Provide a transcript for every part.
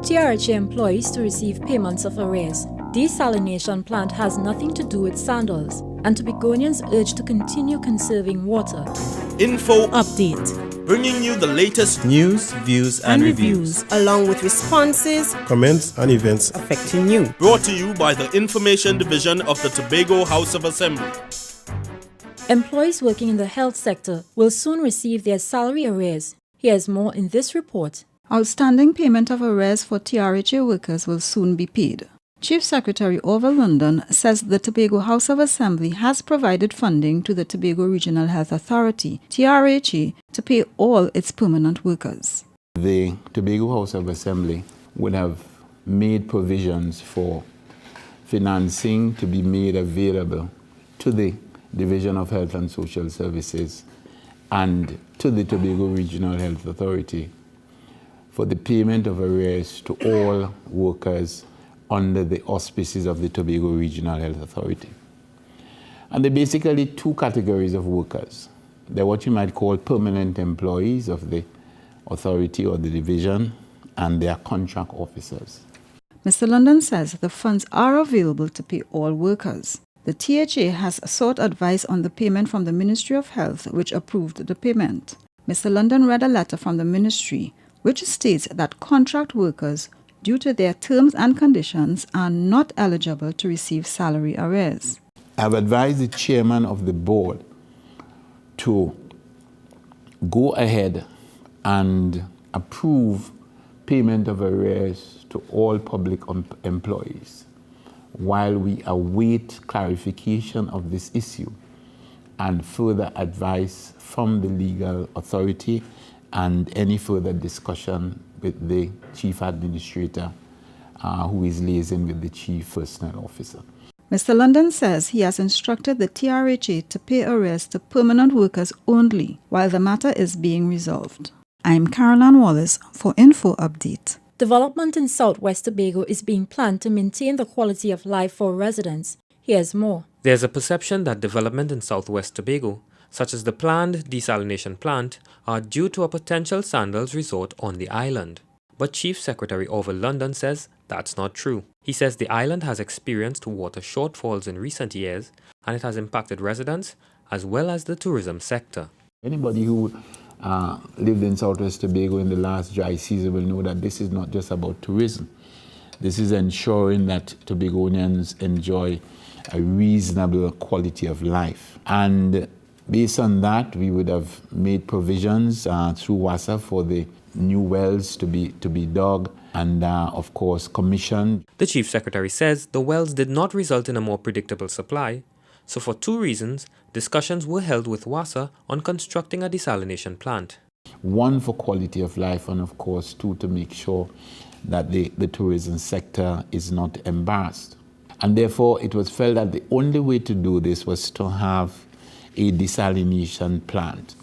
TRHA employees to receive payments of arrears. Desalination plant has nothing to do with sandals, and Tobagonians urged to continue conserving water. Info Update. bringing you the latest news, views and reviews, along with responses, comments and events affecting you. brought to you by the Information Division of the Tobago House of Assembly. Employees working in the health sector will soon receive their salary arrears. Here's more in this report. Outstanding payment of arrears for TRHA workers will soon be paid. Chief Secretary Orville London says the Tobago House of Assembly has provided funding to the Tobago Regional Health Authority, TRHA, to pay all its permanent workers. The Tobago House of Assembly would have made provisions for financing to be made available to the Division of Health and Social Services and to the Tobago Regional Health Authority for the payment of arrears to all workers under the auspices of the Tobago Regional Health Authority. And there are basically two categories of workers. They're what you might call permanent employees of the authority or the division, and they are contract officers. Mr. London says the funds are available to pay all workers. The THA has sought advice on the payment from the Ministry of Health, which approved the payment. Mr. London read a letter from the ministry which states that contract workers, due to their terms and conditions, are not eligible to receive salary arrears. I've advised the chairman of the board to go ahead and approve payment of arrears to all public employees while we await clarification of this issue and further advice from the legal authority and any further discussion with the chief administrator who is liaising with the chief personnel officer. Mr. London says he has instructed the TRHA to pay arrears to permanent workers only while the matter is being resolved. I'm Caroline Wallace for Info Update. Development in Southwest Tobago is being planned to maintain the quality of life for residents. Here's more. There's a perception that development in Southwest Tobago, such as the planned desalination plant, are due to a potential sandals resort on the island. But Chief Secretary Orville London says that's not true. He says the island has experienced water shortfalls in recent years and it has impacted residents as well as the tourism sector. Anybody who lived in Southwest Tobago in the last dry season will know that this is not just about tourism. This is ensuring that Tobagonians enjoy a reasonable quality of life. And based on that, we would have made provisions through WASA for the new wells to be dug and, of course, commissioned. The Chief Secretary says the wells did not result in a more predictable supply. So for two reasons, discussions were held with WASA on constructing a desalination plant. One, for quality of life, and of course, two, to make sure that the tourism sector is not embarrassed. And therefore, it was felt that the only way to do this was to have a desalination plant.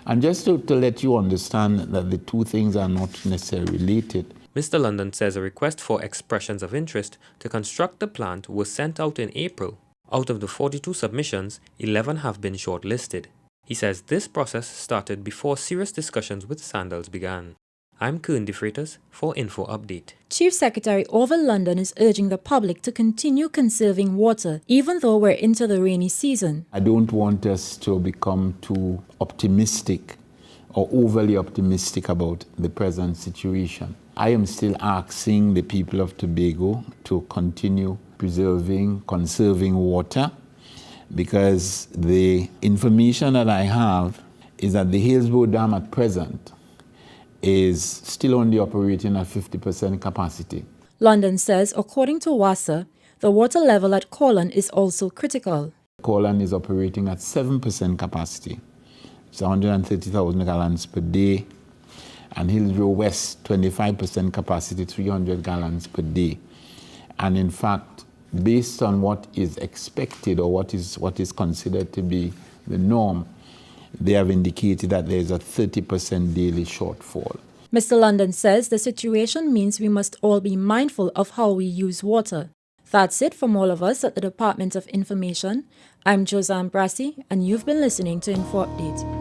And just to let you understand that the two things are not necessarily related. Mr. London says a request for expressions of interest to construct the plant was sent out in April. Out of the 42 submissions, 11 have been shortlisted. He says this process started before serious discussions with Sandals began. I'm Kern De Freitas for Info Update. Chief Secretary Orville London is urging the public to continue conserving water even though we're into the rainy season. I don't want us to become too optimistic or overly optimistic about the present situation. I am still asking the people of Tobago to continue conserving water, because the information that I have is that the Hillsborough Dam at present is still only operating at 50% capacity. London says, according to WASA, the water level at Corlan is also critical. Corlan is operating at 7% capacity. It's 130,000 gallons per day. And Hillsborough West, 25% capacity, 300 gallons per day. And in fact, based on what is expected or what is considered to be the norm, they have indicated that there is a 30% daily shortfall. Mr. London says the situation means we must all be mindful of how we use water. That's it from all of us at the Department of Information. I'm Josanne Brassi, and you've been listening to Info Update.